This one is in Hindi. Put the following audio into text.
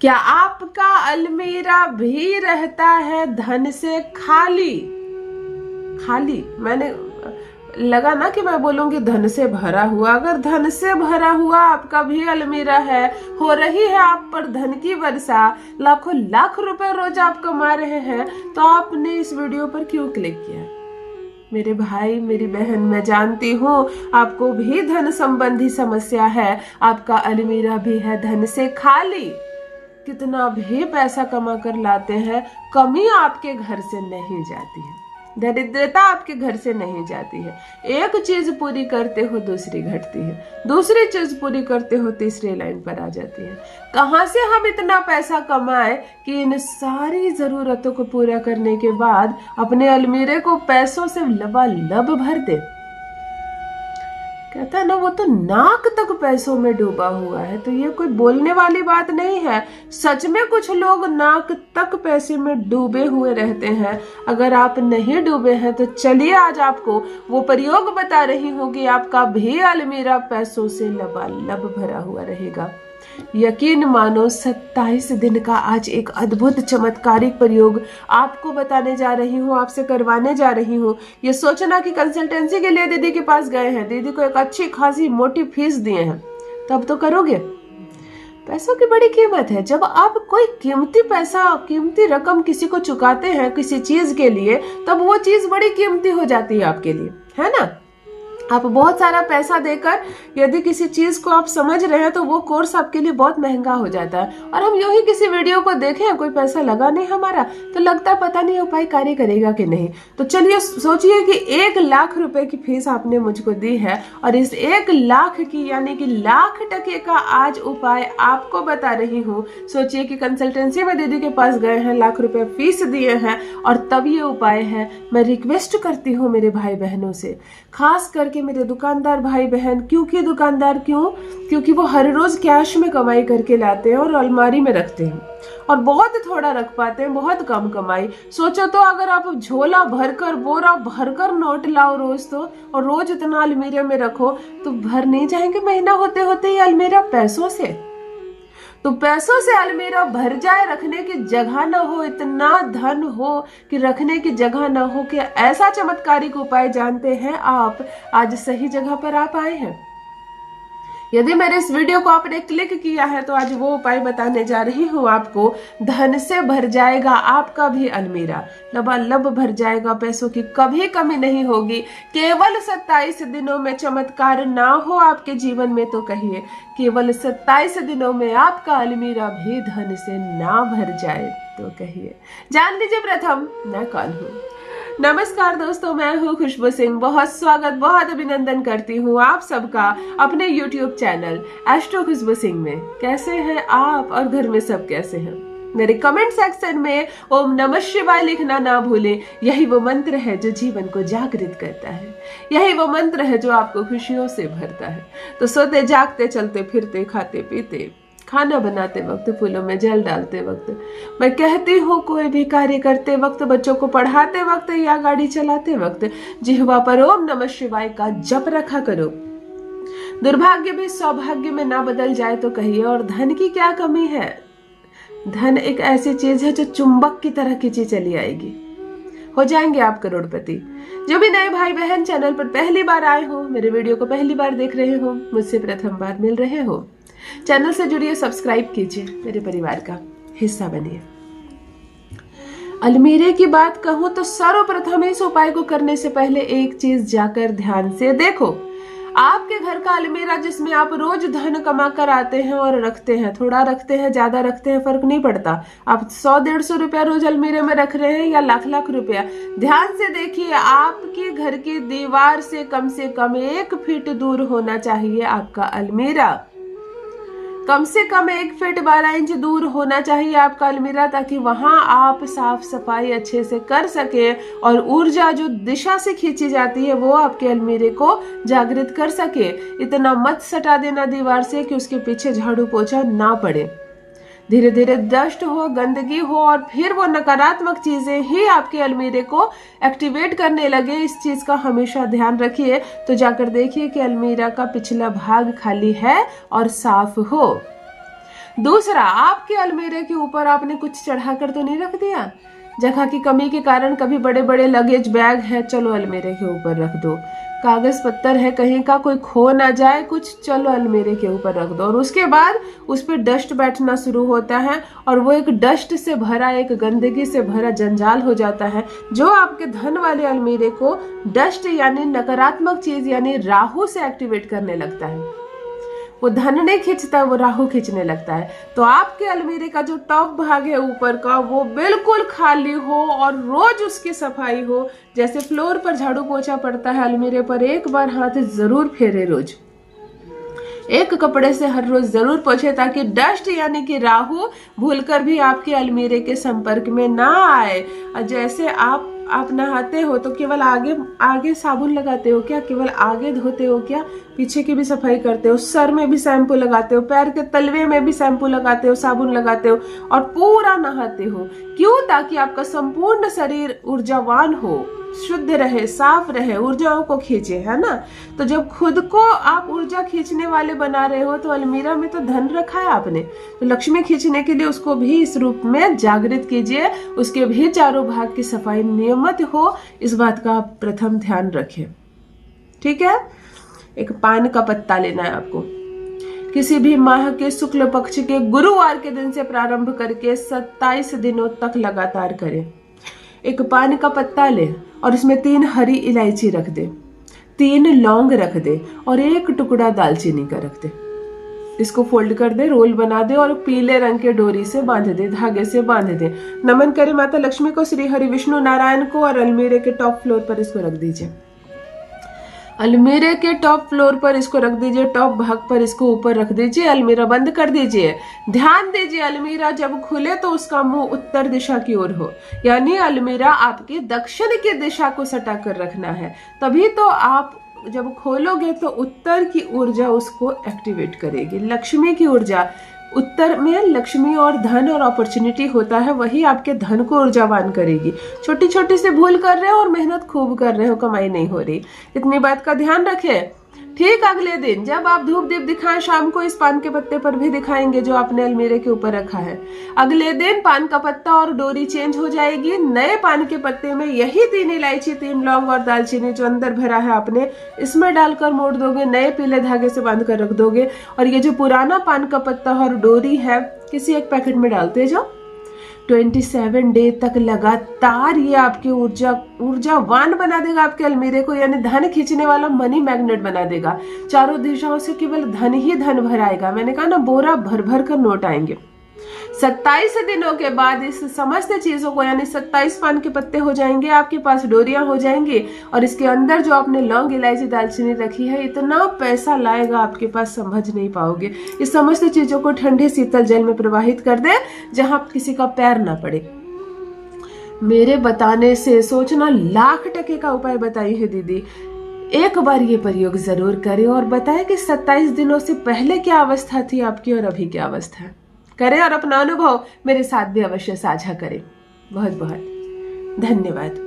क्या आपका अलमीरा भी रहता है धन से खाली? खाली मैंने लगा ना कि मैं बोलूंगी धन से भरा हुआ। अगर धन से भरा हुआ आपका भी अलमीरा है, हो रही है आप पर धन की वर्षा, लाखों लाख रुपए रोज आप कमा रहे हैं, तो आपने इस वीडियो पर क्यों क्लिक किया? मेरे भाई मेरी बहन, मैं जानती हूँ आपको भी धन संबंधी समस्या है, आपका अलमीरा भी है धन से खाली। कितना भी पैसा कमा कर लाते हैं, कमी आपके घर से नहीं जाती है, दरिद्रता आपके घर से नहीं जाती है। एक चीज पूरी करते हो दूसरी घटती है, दूसरी चीज पूरी करते हो तीसरी लाइन पर आ जाती है। कहां से हम इतना पैसा कमाए कि इन सारी जरूरतों को पूरा करने के बाद अपने अलमीरे को पैसों से लबालब भर दे। कहता है ना, वो तो नाक तक पैसों में डूबा हुआ है। तो ये कोई बोलने वाली बात नहीं है, सच में कुछ लोग नाक तक पैसे में डूबे हुए रहते हैं। अगर आप नहीं डूबे हैं तो चलिए आज आपको वो प्रयोग बता रही हूँ कि आपका भी अलमीरा पैसों से लबालब भरा हुआ रहेगा। यकीन मानो 27 दिन का आज एक अद्भुत चमत्कारिक प्रयोग आपको बताने जा रही हूँ, आपसे करवाने जा रही हूँ। ये सोचना कि कंसल्टेंसी के लिए दीदी के पास गए हैं, दीदी को एक अच्छी खासी मोटी फीस दिए हैं, तब तो करोगे। पैसों की बड़ी कीमत है। जब आप कोई कीमती पैसा, कीमती रकम किसी को चुकाते हैं किसी चीज के लिए, तब वो चीज बड़ी कीमती हो जाती है आपके लिए, है ना। आप बहुत सारा पैसा देकर यदि किसी चीज को आप समझ रहे हैं तो वो कोर्स आपके लिए बहुत महंगा हो जाता है। और हम यूं ही किसी वीडियो को देखें, कोई पैसा लगा नहीं हमारा, तो लगता है पता नहीं उपाय कार्य करेगा कि नहीं। तो चलिए सोचिए कि 1 लाख रुपए की फीस आपने मुझको दी है और इस 1 लाख की यानी कि लाख टके का आज उपाय आपको बता रही हूँ। सोचिए कि कंसल्टेंसी में दीदी के पास गए हैं, लाख रुपए फीस दिए हैं और तब ये उपाय है। मैं रिक्वेस्ट करती हूँ मेरे भाई बहनों से, खास करके मेरे दुकानदार भाई बहन। दुकानदार क्योंकि वो हर रोज कैश में कमाई करके लाते हैं और अलमारी में रखते हैं और बहुत थोड़ा रख पाते हैं, बहुत कम कमाई। सोचो तो अगर आप झोला भरकर, बोरा भरकर नोट लाओ रोज, तो और रोज इतना अलमीरे में रखो तो भर नहीं जाएंगे महीना होते होते ये अलमीरा पैसों से। तो पैसों से अलमीरा भर जाए, रखने की जगह ना हो, इतना धन हो कि रखने की जगह ना हो, कि ऐसा चमत्कारिक उपाय जानते हैं आप, आज सही जगह पर आप आए हैं। यदि मेरे इस वीडियो को आपने क्लिक किया है तो आज वो उपाय बताने जा रही हूँ आपको। धन से भर जाएगा आपका भी अलमीरा, लबालब भर जाएगा, पैसों की कभी कमी नहीं होगी। केवल 27 दिनों में चमत्कार ना हो आपके जीवन में तो कहिए, केवल 27 दिनों में आपका अलमीरा भी धन से ना भर जाए तो कहिए। जान लीजिए प्रथम मैं कौन हूँ। नमस्कार दोस्तों, मैं हूँ खुशबू सिंह। बहुत स्वागत, बहुत अभिनंदन करती हूँ आप सबका अपने YouTube चैनल एस्ट्रो खुशबू सिंह में। कैसे हैं आप और घर में सब कैसे हैं? मेरे कमेंट सेक्शन में ओम नमः शिवाय लिखना ना भूलें। यही वो मंत्र है जो जीवन को जागृत करता है, यही वो मंत्र है जो आपको खुशियों से भरता है। तो सोते जागते, चलते फिरते, खाते पीते, खाना बनाते वक्त, फूलों में जल डालते वक्त, मैं कहती हूँ कोई भी कार्य करते वक्त, बच्चों को पढ़ाते वक्त या गाड़ी चलाते वक्त, जिह्वा पर ओम नमः शिवाय का जप रखा करो। दुर्भाग्य भी सौभाग्य में ना बदल जाए तो कहिए। और धन की क्या कमी है? धन एक ऐसी चीज है जो चुंबक की तरह खींची चली आएगी, हो जाएंगे आप करोड़पति। जो भी नए भाई बहन चैनल पर पहली बार आए हो, मेरे वीडियो को पहली बार देख रहे हो, मुझसे प्रथम बार मिल रहे हो, चैनल से जुड़िए, सब्सक्राइब कीजिए, मेरे परिवार का हिस्सा बनिए। अलमीरे की बात कहूं तो सर्वप्रथम इस उपाय को करने से पहले एक चीज जाकर ध्यान से देखो। आपके घर का अलमीरा जिसमें आप रोज धन कमा कर आते हैं और रखते हैं, थोड़ा रखते हैं, ज्यादा रखते हैं, फर्क नहीं पड़ता। आप 100-150 रुपया रोज अलमीरे में रख रहे हैं या लाख रुपया, ध्यान से देखिए, आपके घर की दीवार से कम 1 फीट दूर होना चाहिए आपका अलमीरा। कम से कम 1 फीट 12 इंच दूर होना चाहिए आपका अलमीरा, ताकि वहां आप साफ सफाई अच्छे से कर सके और ऊर्जा जो दिशा से खींची जाती है वो आपके अलमीरे को जागृत कर सके। इतना मत सटा देना दीवार से कि उसके पीछे झाड़ू पोछा ना पड़े। धीरे धीरे डस्ट हो, गंदगी हो और फिर वो नकारात्मक चीजें ही आपके अलमीरे को एक्टिवेट करने लगे, इस चीज का हमेशा ध्यान रखिए। तो जाकर देखिए कि अलमीरा का पिछला भाग खाली है और साफ हो। दूसरा, आपके अलमीरे के ऊपर आपने कुछ चढ़ाकर तो नहीं रख दिया। जगह की कमी के कारण कभी बड़े बड़े लगेज बैग है, चलो अलमीरे के ऊपर रख दो। कागज पत्तर है, कहीं का कोई खो ना जाए कुछ, चलो अलमीरे के ऊपर रख दो। और उसके बाद उस पर डस्ट बैठना शुरू होता है और वो एक डस्ट से भरा, एक गंदगी से भरा जंजाल हो जाता है, जो आपके धन वाले अलमीरे को डस्ट यानी नकारात्मक चीज यानी राहु से एक्टिवेट करने लगता है। वो धन नहीं खींचता, वो राहु खींचने लगता है। तो आपके अलमीरे का जो टॉप भाग है ऊपर का, वो बिल्कुल खाली हो और रोज उसकी सफाई हो। जैसे फ्लोर पर झाड़ू पोछा पड़ता है, अलमीरे पर एक बार हाथ जरूर फेरे रोज। एक कपड़े से हर रोज जरूर पोछे, ताकि डस्ट यानी कि राहु भूलकर भी आपके अलमीरे के संपर्क में ना आए। और जैसे आप नहाते हो तो केवल आगे साबुन लगाते हो क्या? केवल आगे धोते हो क्या? पीछे की भी सफाई करते हो, सर में भी शैम्पू लगाते हो, पैर के तलवे में भी शैम्पू लगाते हो, साबुन लगाते हो और पूरा नहाते हो। क्यों? ताकि आपका संपूर्ण शरीर ऊर्जावान हो, शुद्ध रहे, साफ रहे, ऊर्जाओं को खींचे, है ना। तो जब खुद को आप ऊर्जा खींचने वाले बना रहे हो तो अलमीरा में तो धन रखा है आपने, तो लक्ष्मी खींचने के लिए उसको भी इस रूप में जागृत कीजिए। उसके भी चारों भाग की सफाई नियमित हो, इस बात का आप प्रथम ध्यान रखें। ठीक है। एक पान का पत्ता लेना है आपको। किसी भी माह के शुक्ल पक्ष के गुरुवार के दिन से प्रारंभ करके 27 दिनों तक लगातार करें। एक पान का पत्ता ले और इसमें 3 हरी इलायची रख दे, 3 लौंग रख दे और 1 टुकड़ा दालचीनी का रख दे। इसको फोल्ड कर दे, रोल बना दे और पीले रंग के डोरी से बांध दे, धागे से बांध दे। नमन करे माता लक्ष्मी को, श्री हरि विष्णु नारायण को, और अलमीरे के टॉप फ्लोर पर इसको रख दीजिए। अलमीरे के टॉप फ्लोर पर इसको रख दीजिए, टॉप भाग पर इसको ऊपर रख दीजिए, अलमीरा बंद कर दीजिए। ध्यान दीजिए, अलमीरा जब खुले तो उसका मुंह उत्तर दिशा की ओर हो, यानी अलमीरा आपकी दक्षिण की दिशा को सटा कर रखना है। तभी तो आप जब खोलोगे तो उत्तर की ऊर्जा उसको एक्टिवेट करेगी। लक्ष्मी की ऊर्जा, उत्तर में लक्ष्मी और धन और अपॉर्चुनिटी होता है, वही आपके धन को ऊर्जावान करेगी। छोटी छोटी से भूल कर रहे हो और मेहनत खूब कर रहे हो, कमाई नहीं हो रही, इतनी बात का ध्यान रखें। ठीक अगले दिन जब आप धूप दीप दिखाएं, शाम को इस पान के पत्ते पर भी दिखाएंगे जो आपने अलमीरे के ऊपर रखा है। अगले दिन पान का पत्ता और डोरी चेंज हो जाएगी। नए पान के पत्ते में यही 3 इलायची, 3 लौंग और दालचीनी जो अंदर भरा है आपने, इसमें डालकर मोड़ दोगे, नए पीले धागे से बांध कर रख दोगे। और ये जो पुराना पान का पत्ता और डोरी है, किसी एक पैकेट में डालते जाओ। 27 डे तक लगातार ये आपकी ऊर्जावान बना देगा आपके अलमीरे को, यानी धन खींचने वाला मनी मैग्नेट बना देगा। चारों दिशाओं से केवल धन ही धन भराएगा। मैंने कहा ना, बोरा भर भर कर नोट आएंगे। 27 दिनों के बाद इस समस्त चीजों को, यानी 27 पान के पत्ते हो जाएंगे आपके पास, डोरियां हो जाएंगी, और इसके अंदर जो आपने लौंग इलायची दालचीनी रखी है, इतना पैसा लाएगा आपके पास समझ नहीं पाओगे। इस समस्त चीजों को ठंडे शीतल जल में प्रवाहित कर दे, जहां किसी का पैर ना पड़े। मेरे बताने से सोचना लाख टके का उपाय बताई है दीदी। एक बार ये प्रयोग जरूर करें और बताएं कि 27 दिनों से पहले क्या अवस्था थी आपकी और अभी क्या अवस्था है। करें और अपना अनुभव मेरे साथ भी अवश्य साझा करें। बहुत बहुत धन्यवाद।